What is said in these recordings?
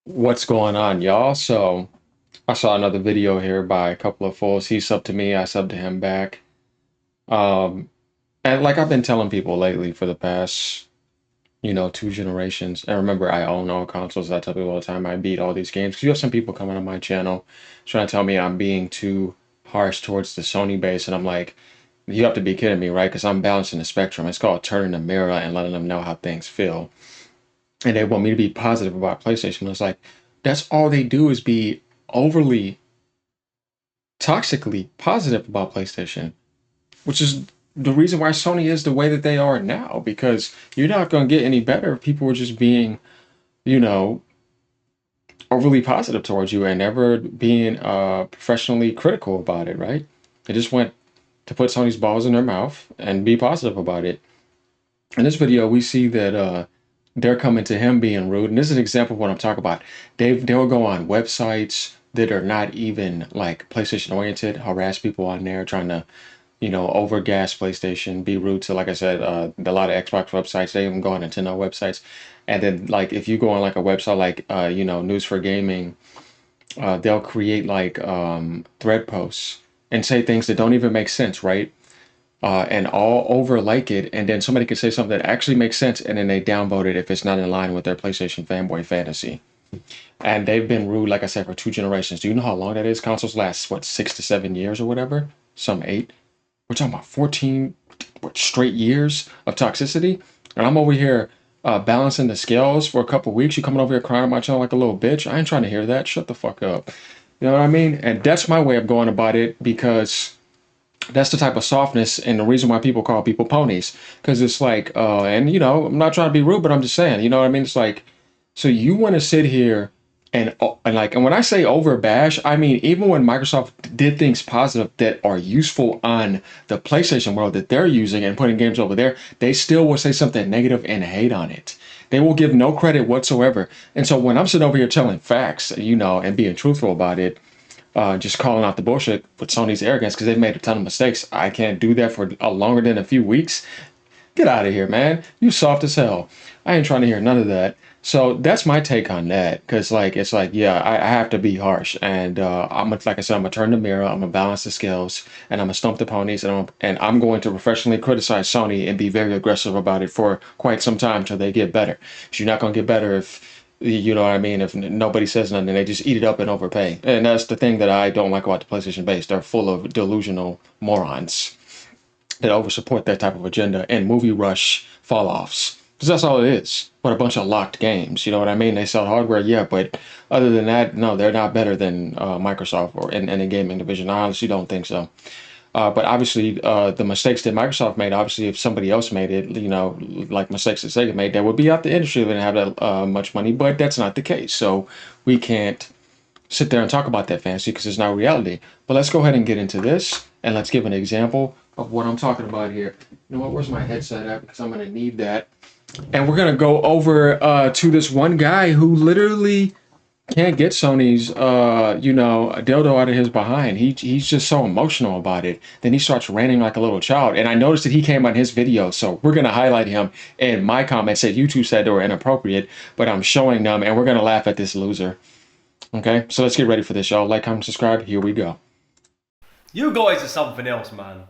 What's going on, y'all? So I saw another video here by a couple of fools. He subbed to me, I subbed to him back. Um, and like I've been telling people lately for the past, two generations. And remember, I own all consoles. I tell people all the time I beat all these games. 'Cause you have some people coming on my channel trying to tell me I'm being too harsh towards the Sony base, and I'm like, you have to be kidding me, right? Because I'm balancing the spectrum. It's called turning the mirror and letting them know how things feel. And they want me to be positive about PlayStation. It's like that's all they do is be overly toxically positive about PlayStation, which is the reason why Sony is the way that they are now, because you're not going to get any better if people are just being, you know, overly positive towards you and never being professionally critical about it, right? They just went to put Sony's balls in their mouth and be positive about it. In this video, we see that they're coming to him being rude, and this is an example of what I'm talking about. They'll go on websites that are not even like PlayStation oriented, harass people on there, trying to overgas PlayStation, be rude to, like I said, a lot of Xbox websites. They even go on Nintendo websites, and then like if you go on like a website like News for Gaming, they'll create like thread posts and say things that don't even make sense, right? And all over like it, and then somebody could say something that actually makes sense, and then they downvote it if it's not in line with their PlayStation fanboy fantasy. And they've been rude, like I said, for two generations. Do you know how long that is? Consoles last, what, 6 to 7 years or whatever? Some eight. We're talking about 14 straight years of toxicity. And I'm over here balancing the scales for a couple weeks. You coming over here crying on my channel like a little bitch. I ain't trying to hear that. Shut the fuck up. You know what I mean? And that's my way of going about it, because that's the type of softness and the reason why people call people ponies. Because it's like, and I'm not trying to be rude, but I'm just saying, you know what I mean? It's like, so you want to sit here and when I say over bash, I mean even when Microsoft did things positive that are useful on the PlayStation world that they're using and putting games over there, they still will say something negative and hate on it. They will give no credit whatsoever. And so when I'm sitting over here telling facts, and being truthful about it, just calling out the bullshit with Sony's arrogance because they've made a ton of mistakes, I can't do that for longer than a few weeks. Get out of here, man. You soft as hell. I ain't trying to hear none of that. So that's my take on that. Because it's like, yeah, I have to be harsh, and like I said, I'm gonna turn the mirror, I'm gonna balance the scales, and I'm gonna stump the ponies, and I'm going to professionally criticize Sony and be very aggressive about it for quite some time till they get better. So you're not gonna get better if you know what I mean. If nobody says nothing, they just eat it up and overpay. And that's the thing that I don't like about the PlayStation base. They're full of delusional morons that oversupport that type of agenda and movie rush fall offs. Because that's all it is. But a bunch of locked games. You know what I mean? They sell hardware, yeah, but other than that, no, they're not better than Microsoft or in the gaming division. I honestly don't think so. But obviously, the mistakes that Microsoft made, obviously, if somebody else made it, like mistakes that Sega made, that would be out the industry. They didn't have that much money, but that's not the case. So we can't sit there and talk about that fantasy because it's not reality. But let's go ahead and get into this, and let's give an example of what I'm talking about here. You know what? Where's my headset at? Because I'm going to need that. And we're going to go over to this one guy who literally can't get Sony's, a dildo out of his behind. He's just so emotional about it. Then he starts ranting like a little child. And I noticed that he came on his video, so we're gonna highlight him. And my comments said YouTube said they were inappropriate, but I'm showing them, and we're gonna laugh at this loser. Okay, so let's get ready for this, y'all. Like, comment, subscribe. Here we go. You guys are something else, man.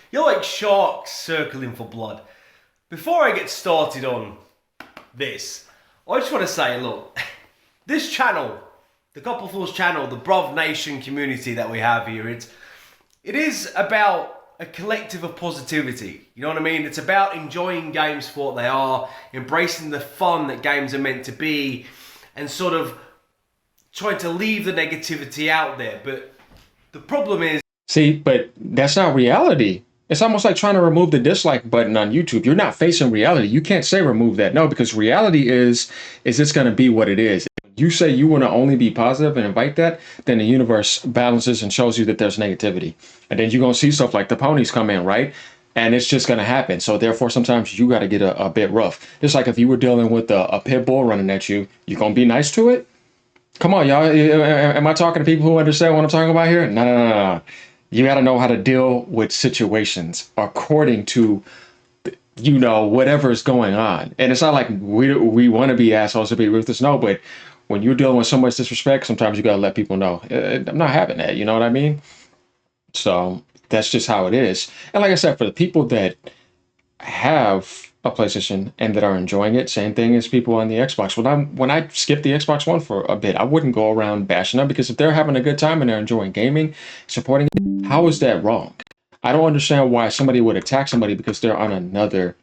You're like sharks circling for blood. Before I get started on this, I just want to say, look, this channel, the Couple Fools channel, the Bruv Nation community that we have here, it is about a collective of positivity. You know what I mean? It's about enjoying games for what they are, embracing the fun that games are meant to be, and sort of trying to leave the negativity out there. But the problem is, See, but that's not reality. It's almost like trying to remove the dislike button on YouTube. You're not facing reality. You can't say remove that. No, because reality is it's going to be what it is. You say you want to only be positive and invite that, then the universe balances and shows you that there's negativity. And then you're going to see stuff like the ponies come in, right? And it's just going to happen. So therefore, sometimes you got to get a bit rough. Just like if you were dealing with a pit bull running at you, you going to be nice to it? Come on, y'all. Am I talking to people who understand what I'm talking about here? No, no, no, no. You got to know how to deal with situations according to, whatever is going on. And it's not like we want to be assholes to be ruthless. No, but when you're dealing with so much disrespect, sometimes you gotta let people know, I'm not having that. You know what I mean? So that's just how it is. And like I said, for the people that have a PlayStation and that are enjoying it, same thing as people on the Xbox. When I skipped the Xbox One for a bit, I wouldn't go around bashing them, because if they're having a good time and they're enjoying gaming, supporting it, how is that wrong? I don't understand why somebody would attack somebody because they're on another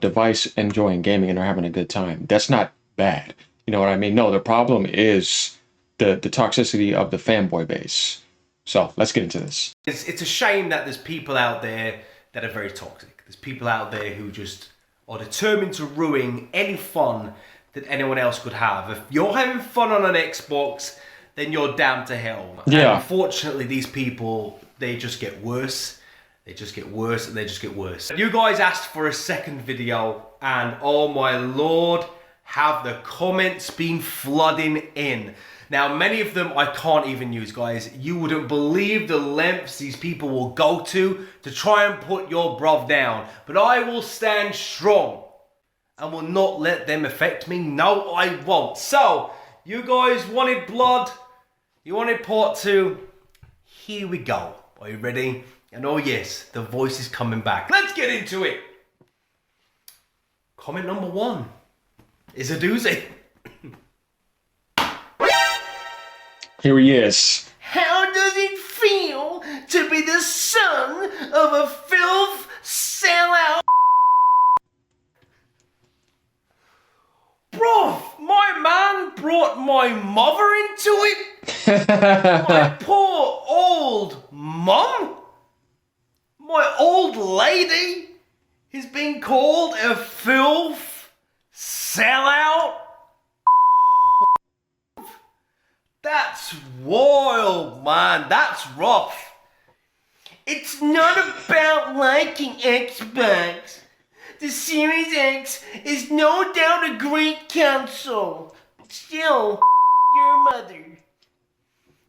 device enjoying gaming and they're having a good time. That's not bad. You know what I mean? No, the problem is the toxicity of the fanboy base. So let's get into this. It's a shame that there's people out there that are very toxic. There's people out there who just are determined to ruin any fun that anyone else could have. If you're having fun on an Xbox, then you're damned to hell. Yeah. And unfortunately, these people, they just get worse. They just get worse and they just get worse. You guys asked for a second video, and oh my lord, have the comments been flooding in. Now, many of them I can't even use, guys. You wouldn't believe the lengths these people will go to try and put your bruv down. But I will stand strong and will not let them affect me. No, I won't. So, you guys wanted blood? You wanted part 2? Here we go. Are you ready? And oh yes, the voice is coming back. Let's get into it. Comment number 1 is a doozy. Here he is. How does it feel to be the son of a filth sellout? Bro, my man brought my mother into it. My poor old mum. My old lady is being called a filth sellout. That's wild, man. That's rough. It's not about liking Xbox. The Series X is no doubt a great console. Still, your mother.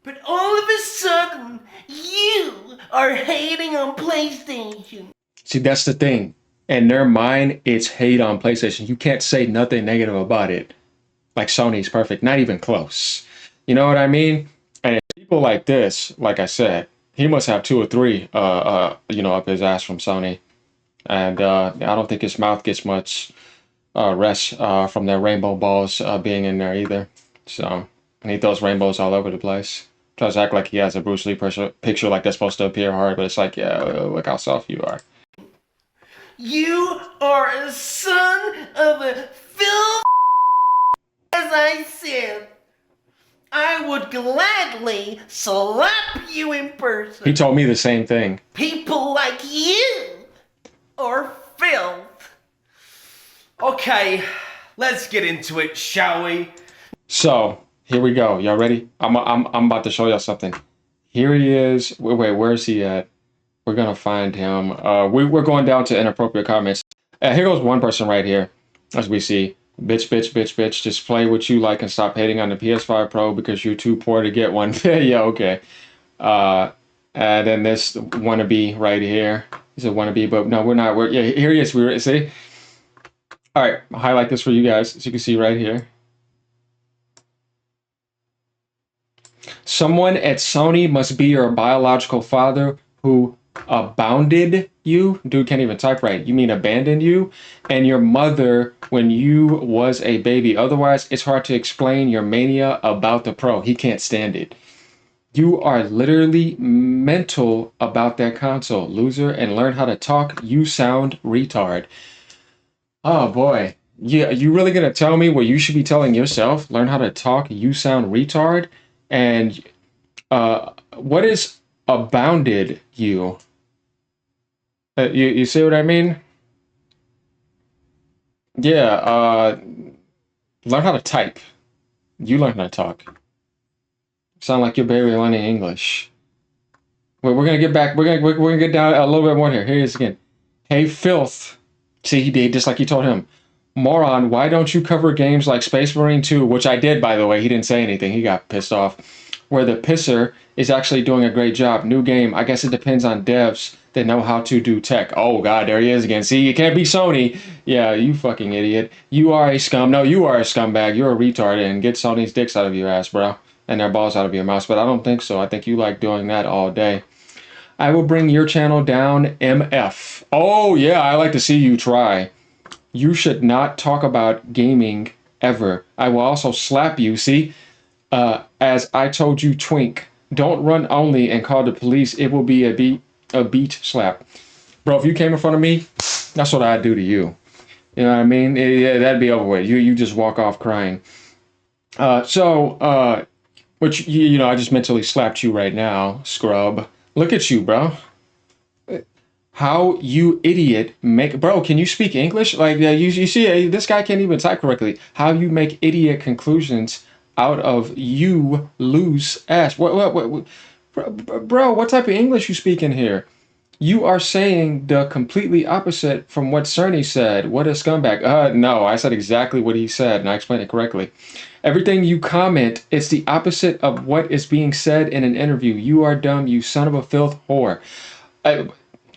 But all of a sudden, you are hating on PlayStation. See, that's the thing. In their mind, it's hate on PlayStation. You can't say nothing negative about it. Like Sony's perfect, not even close. You know what I mean? And people like this, like I said, he must have 2 or 3, up his ass from Sony. And I don't think his mouth gets much rest from their rainbow balls being in there either. So, and he throws rainbows all over the place. Tries to act like he has a Bruce Lee picture like that's supposed to appear hard, but it's like, yeah, look how soft you are. You are a son of a filth. As I said, I would gladly slap you in person. He told me the same thing. People like you are filth. Okay, let's get into it, shall we? So here we go. Y'all ready? I'm about to show y'all something. Here he is. Wait, where is he at? We're gonna find him. We're going down to inappropriate comments. Here goes one person right here, as we see. Bitch, bitch, bitch, bitch. Just play what you like and stop hating on the PS5 Pro because you're too poor to get one. Yeah, okay. And then this wannabe right here. He's a wannabe, but no, we're not. Yeah, here he is. See? All right, I'll highlight this for you guys, as you can see right here. Someone at Sony must be your biological father who abounded you. Dude can't even type right. You mean abandoned you? And your mother when you was a baby. Otherwise, it's hard to explain your mania about the Pro. He can't stand it. You are literally mental about that console, loser, and learn how to talk. You sound retard. Oh boy. Yeah, you really gonna tell me what you should be telling yourself? Learn how to talk. You sound retard. And what is abounded you? You see what I mean? Yeah. Learn how to type. You learn how to talk. Sound like you're barely learning English. Wait, we're gonna get back. We're gonna get down a little bit more here. Here he is again. Hey, filth. See, he did just like you told him. Moron, why don't you cover games like Space Marine 2, which I did, by the way. He didn't say anything. He got pissed off. where the pisser is actually doing a great job. New game. I guess it depends on devs that know how to do tech. Oh God, there he is again. See, you can't be Sony. Yeah, you fucking idiot. You are a scum. No, you are a scumbag. You're a retard, and get Sony's dicks out of your ass, bro, and their balls out of your mouth. But I don't think so. I think you like doing that all day. I will bring your channel down, MF. Oh yeah, I like to see you try. You should not talk about gaming ever. I will also slap you. See, as I told you, Twink. Don't run only and call the police. It will be a beat slap, bro. If you came in front of me, that's what I'd do to you. You know what I mean? Yeah, that'd be over with. You just walk off crying. Which you know, I just mentally slapped you right now, scrub. Look at you, bro. How you idiot make, bro, can you speak English? Like, you see, this guy can't even type correctly. How you make idiot conclusions out of you loose ass. What bro, what type of English you speak in here? You are saying the completely opposite from what Cerny said. What a scumbag. No, I said exactly what he said, and I explained it correctly. Everything you comment, it's the opposite of what is being said in an interview. You are dumb, you son of a filth whore.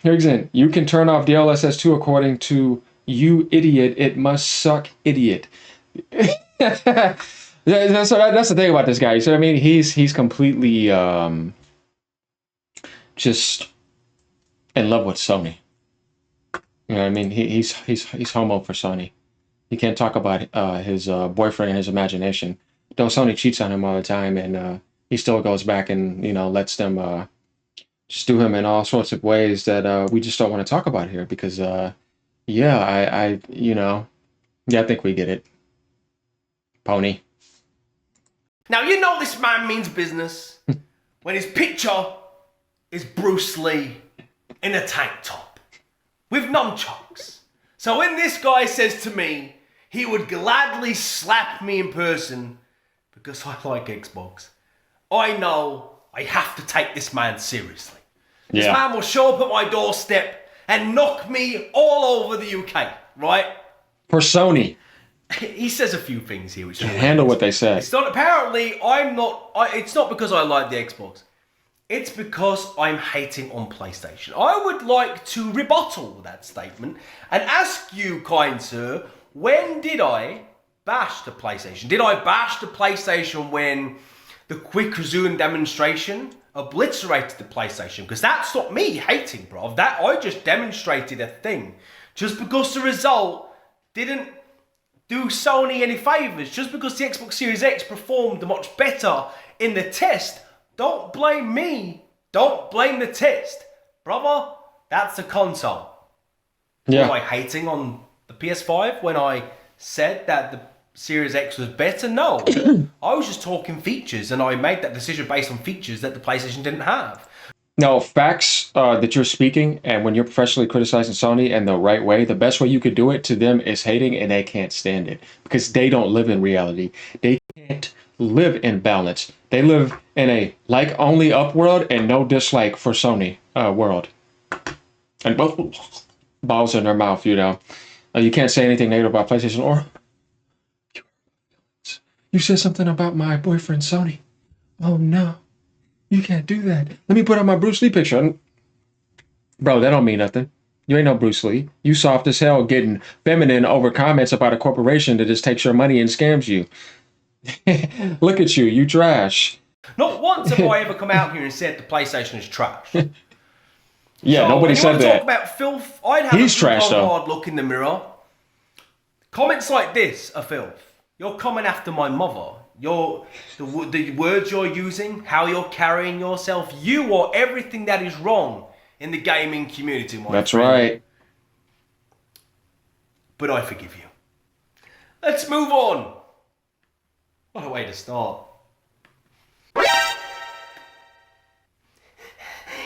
Here's in. You can turn off DLSS2 according to you idiot. It must suck idiot. That's the thing about this guy. So I mean, he's completely just in love with Sony. You know what I mean? He's homo for Sony. He can't talk about his boyfriend and his imagination. Though Sony cheats on him all the time, and he still goes back and lets them just do him in all sorts of ways that we just don't want to talk about here because yeah, I think we get it. Pony. Now you know this man means business when his picture is Bruce Lee in a tank top with nunchucks. So when this guy says to me he would gladly slap me in person because I like Xbox, I know I have to take this man seriously. This man will show up at my doorstep and knock me all over the UK, right? For Sony. He says a few things here which can't handle what they said. It's not, apparently I'm not, it's not because I like the Xbox. It's because I'm hating on PlayStation. I would like to rebuttal that statement and ask you, kind sir, when did I bash the PlayStation? Did I bash the PlayStation when the quick resume demonstration obliterated the PlayStation? Because that's not me hating, bro. That I just demonstrated a thing. Just because the result didn't do Sony any favors, just because the Xbox Series X performed much better in the test, don't blame me. Don't blame the test. Brother, that's the console. Yeah. Am I hating on the PS5 when I said that the Series X was better? No. I was just talking features, and I made that decision based on features that the PlayStation didn't have. No, facts that you're speaking, and when you're professionally criticizing Sony in the right way, the best way you could do it to them is hating, and they can't stand it because they don't live in reality. They can't live in balance. They live in a like only up world and no dislike for Sony world. And both balls in their mouth, you can't say anything negative about PlayStation or you said something about my boyfriend Sony. Oh no. You can't do that. Let me put on my Bruce Lee picture. Bro, that don't mean nothing. You ain't no Bruce Lee. You soft as hell getting feminine over comments about a corporation that just takes your money and scams you. Look at you. You trash. Not once have I ever come out here and said the PlayStation is trash. Yeah, so nobody said that. Talk about filth. I'd have He's a trash, though. hard look in the mirror. Comments like this are filth. You're coming after my mother. The words you're using, how you're carrying yourself, you are everything that is wrong in the gaming community, my friend. That's right. But I forgive you. Let's move on. What a way to start.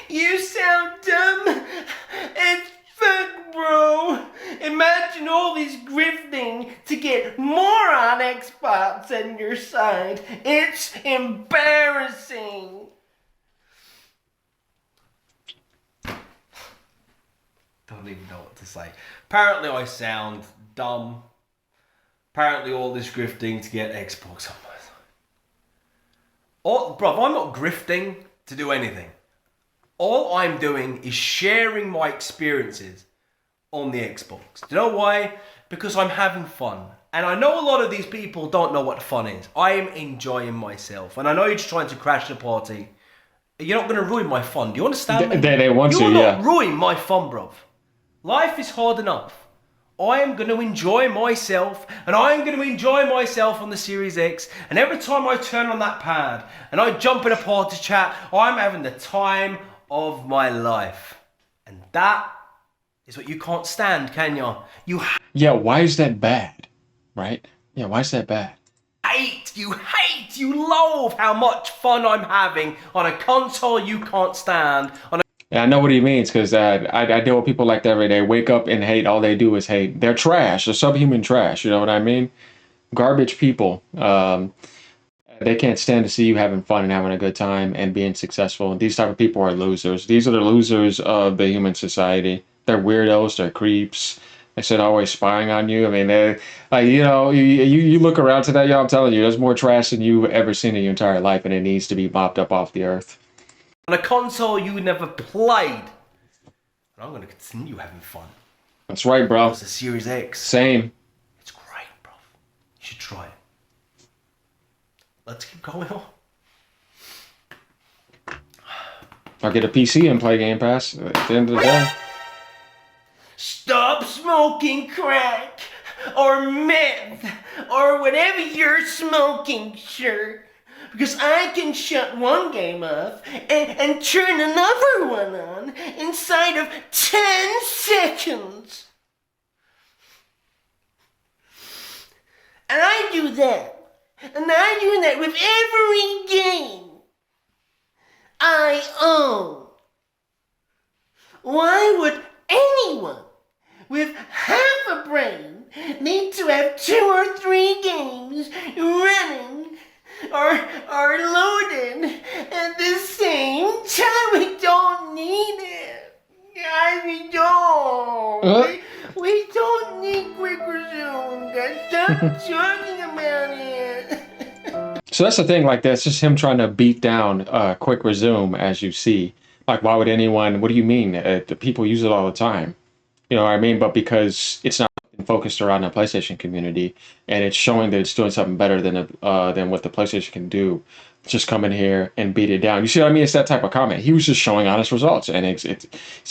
You sound dumb as fuck, bro. Imagine all this grifting to get more on Xbox on your side. It's embarrassing. Don't even know what to say. Apparently I sound dumb. Apparently all this grifting to get Xbox on my side. Bruv, I'm not grifting to do anything. All I'm doing is sharing my experiences on the Xbox. Do you know why? Because I'm having fun. And I know a lot of these people don't know what fun is. I am enjoying myself. And I know you're just trying to crash the party. You're not going to ruin my fun. Do you understand me? They want you to, will yeah. not ruin my fun, bruv. Life is hard enough. I am going to enjoy myself, and I am going to enjoy myself on the Series X, and every time I turn on that pad, and I jump in a party chat, I'm having the time of my life. And that is what you can't stand, can you? Yeah, why is that bad? Right? Yeah, why is that bad? You loathe how much fun I'm having on a console you can't stand, Yeah, I know what he means because I deal with people like that every day. Wake up and hate. All they do is hate. They're trash. They're subhuman trash. You know what I mean? Garbage people. They can't stand to see you having fun and having a good time and being successful. These type of people are losers. These are the losers of the human society. They're weirdos. They're creeps. They said always spying on you. I mean, they like you look around today. Y'all, I'm telling you, there's more trash than you've ever seen in your entire life, and it needs to be mopped up off the earth. on a console you never played. And I'm going to continue having fun. That's right, bro. It's the Series X. Same. It's great, bro. You should try it. Let's keep going on. I'll get a PC and play Game Pass at the end of the day. Stop smoking crack or meth or whatever you're smoking, sir. Because I can shut one game off and turn another one on inside of 10 seconds. And I do that. And I do that with every game I own. Why would anyone with half a brain need to have 2 or 3 games running or loading at the same time? We don't need it. Guys, we don't. We don't need quick resume. Guys, stop talking about it. So that's the thing, like that's just him trying to beat down quick resume, as you see. Like, why would anyone, what do you mean? The people use it all the time. You know what I mean? But because it's not focused around the PlayStation community and it's showing that it's doing something better than what the PlayStation can do, just come in here and beat it down. You see what I mean? It's that type of comment. He was just showing honest results, and it's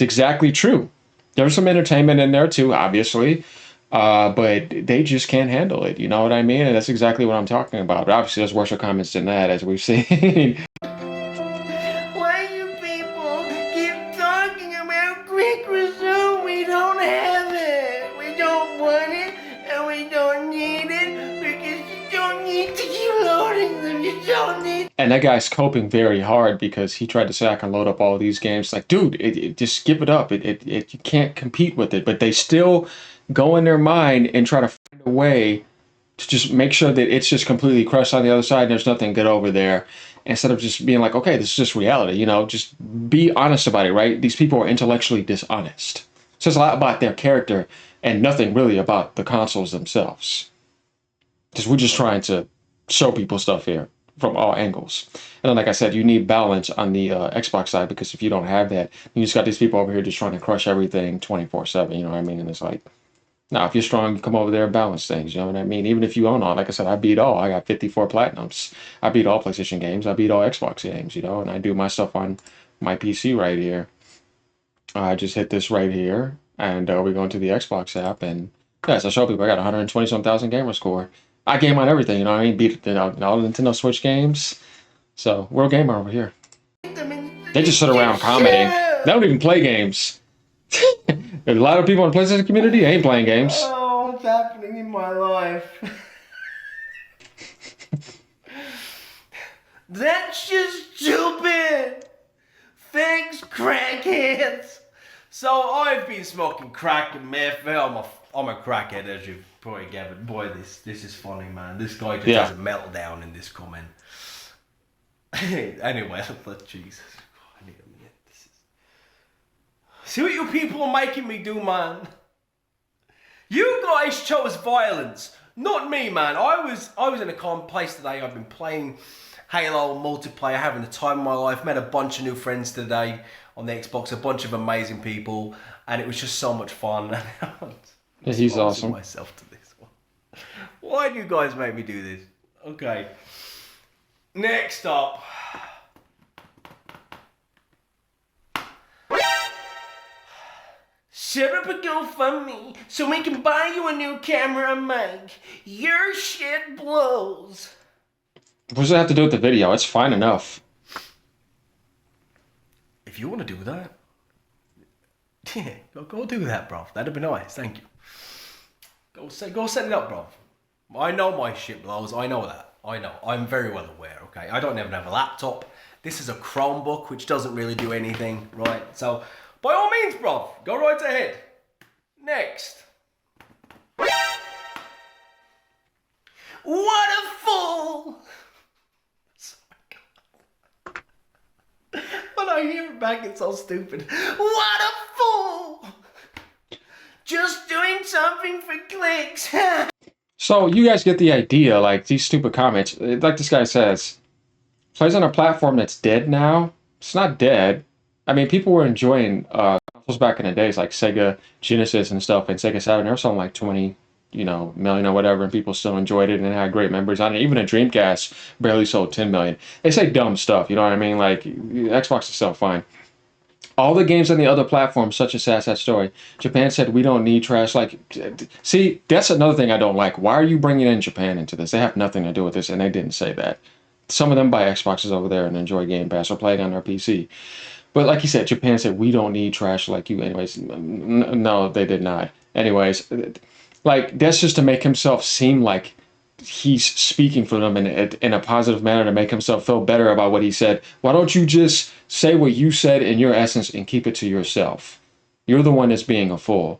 exactly true. There's some entertainment in there too, obviously. But they just can't handle it. You know what I mean? And that's exactly what I'm talking about. But obviously, there's worse comments than that, as we've seen. Why you people keep talking about quick resume? We don't have it. We don't want it, and we don't need it because you don't need to keep loading them. You don't need. And that guy's coping very hard because he tried to say I can load up all these games. Like, dude, just give it up. You can't compete with it. But they still go in their mind and try to find a way to just make sure that it's just completely crushed on the other side and there's nothing good over there, instead of just being like, okay, this is just reality, you know, just be honest about it, right? These people are intellectually dishonest. It says a lot about their character and nothing really about the consoles themselves. Because we're just trying to show people stuff here from all angles. And then, like I said, you need balance on the Xbox side, because if you don't have that, you just got these people over here just trying to crush everything 24/7, you know what I mean? And it's like, now, if you're strong, you come over there and balance things. You know what I mean? Even if you own all, like I said, I beat all. I got 54 platinums. I beat all PlayStation games. I beat all Xbox games, you know, and I do my stuff on my PC right here. I just hit this right here, and we go into the Xbox app, and yes, I show people I got 120-some thousand gamer score. I game on everything, you know what I mean? Beat all the Nintendo Switch games. So, world gamer over here. They just sit around commenting. They don't even play games. A lot of people in the PlayStation community ain't playing games. Oh, what's happening in my life? That's just stupid. Thanks, crackheads. So I've been smoking crack and meth. Well, I'm a crackhead, as you've probably gathered. Boy, this is funny, man. This guy just has a meltdown in this comment. Anyway, but Jesus. I need a minute. See what you people are making me do, man. You guys chose violence, not me, man. I was in a calm place today. I've been playing Halo multiplayer, having the time of my life. Met a bunch of new friends today on the Xbox, a bunch of amazing people, and it was just so much fun. I'm Yeah, he's exposing awesome. myself to this one. Why do you guys make me do this? Okay. Next up. Set up a GoFundMe so we can buy you a new camera and mic. Your shit blows. What does it have to do with the video? It's fine enough. If you want to do that, yeah, go do that, bro. That'd be nice. Thank you. Go set it up, bro. I know my shit blows. I know that. I know. I'm very well aware. Okay. I don't even have a laptop. This is a Chromebook, which doesn't really do anything, right? So, by all means, bro, go right ahead. Next. What a fool! When I hear it back, it's so stupid. What a fool! Just doing something for clicks. So you guys get the idea, like these stupid comments. Like this guy says, plays on a platform that's dead now. It's not dead. I mean, people were enjoying consoles back in the days, like Sega Genesis and stuff, and Sega Saturn. They were selling like 20, million or whatever, and people still enjoyed it and had great memories on it. Even a Dreamcast barely sold 10 million. They say dumb stuff, you know what I mean? Like Xbox is still fine. All the games on the other platforms, such as Sad Sad Story, Japan said we don't need trash. Like, see, that's another thing I don't like. Why are you bringing in Japan into this? They have nothing to do with this, and they didn't say that. Some of them buy Xboxes over there and enjoy Game Pass or play it on their PC. But like you said, Japan said we don't need trash like you. Anyways, no, they did not. Anyways, like that's just to make himself seem like he's speaking for them in a positive manner to make himself feel better about what he said. Why don't you just say what you said in your essence and keep it to yourself? You're the one that's being a fool,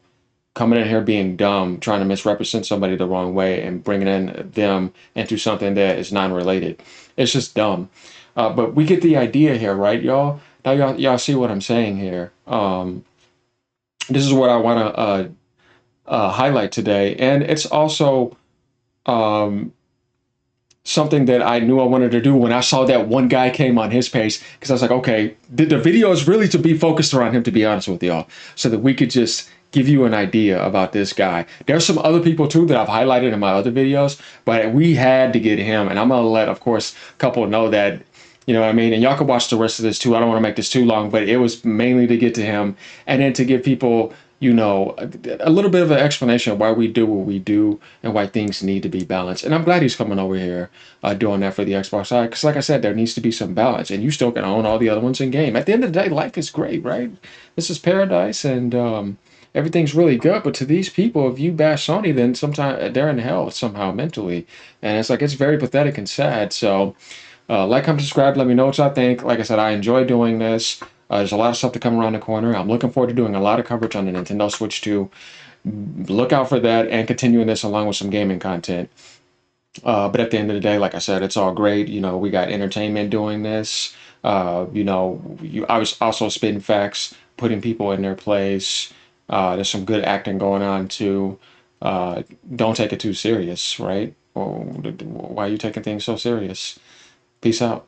coming in here being dumb, trying to misrepresent somebody the wrong way and bringing in them into something that is non-related. It's just dumb. But we get the idea here, right, y'all? Now y'all see what I'm saying here. This is what I want to highlight today, and it's also um, something that I knew I wanted to do when I saw that one guy came on his page, because I was like, okay, the video is really to be focused around him, to be honest with y'all, so that we could just give you an idea about this guy. There's some other people too that I've highlighted in my other videos, but we had to get him, and I'm gonna let, of course, a couple know that, you know what I mean? And y'all can watch the rest of this too. I don't want to make this too long, but it was mainly to get to him and then to give people, a little bit of an explanation of why we do what we do and why things need to be balanced. And I'm glad he's coming over here doing that for the Xbox side. Because like I said, there needs to be some balance. And you still can own all the other ones in game. At the end of the day, life is great, right? This is paradise and everything's really good. But to these people, if you bash Sony, then sometimes they're in hell somehow mentally. And it's like, it's very pathetic and sad. So like, comment, subscribe, let me know what y'all think. Like I said, I enjoy doing this. There's a lot of stuff to come around the corner. I'm looking forward to doing a lot of coverage on the Nintendo Switch 2. Look out for that and continuing this along with some gaming content. But at the end of the day, like I said, it's all great. We got entertainment doing this. I was also spitting facts, putting people in their place. There's some good acting going on too. Don't take it too serious, right? Why are you taking things so serious? Peace out.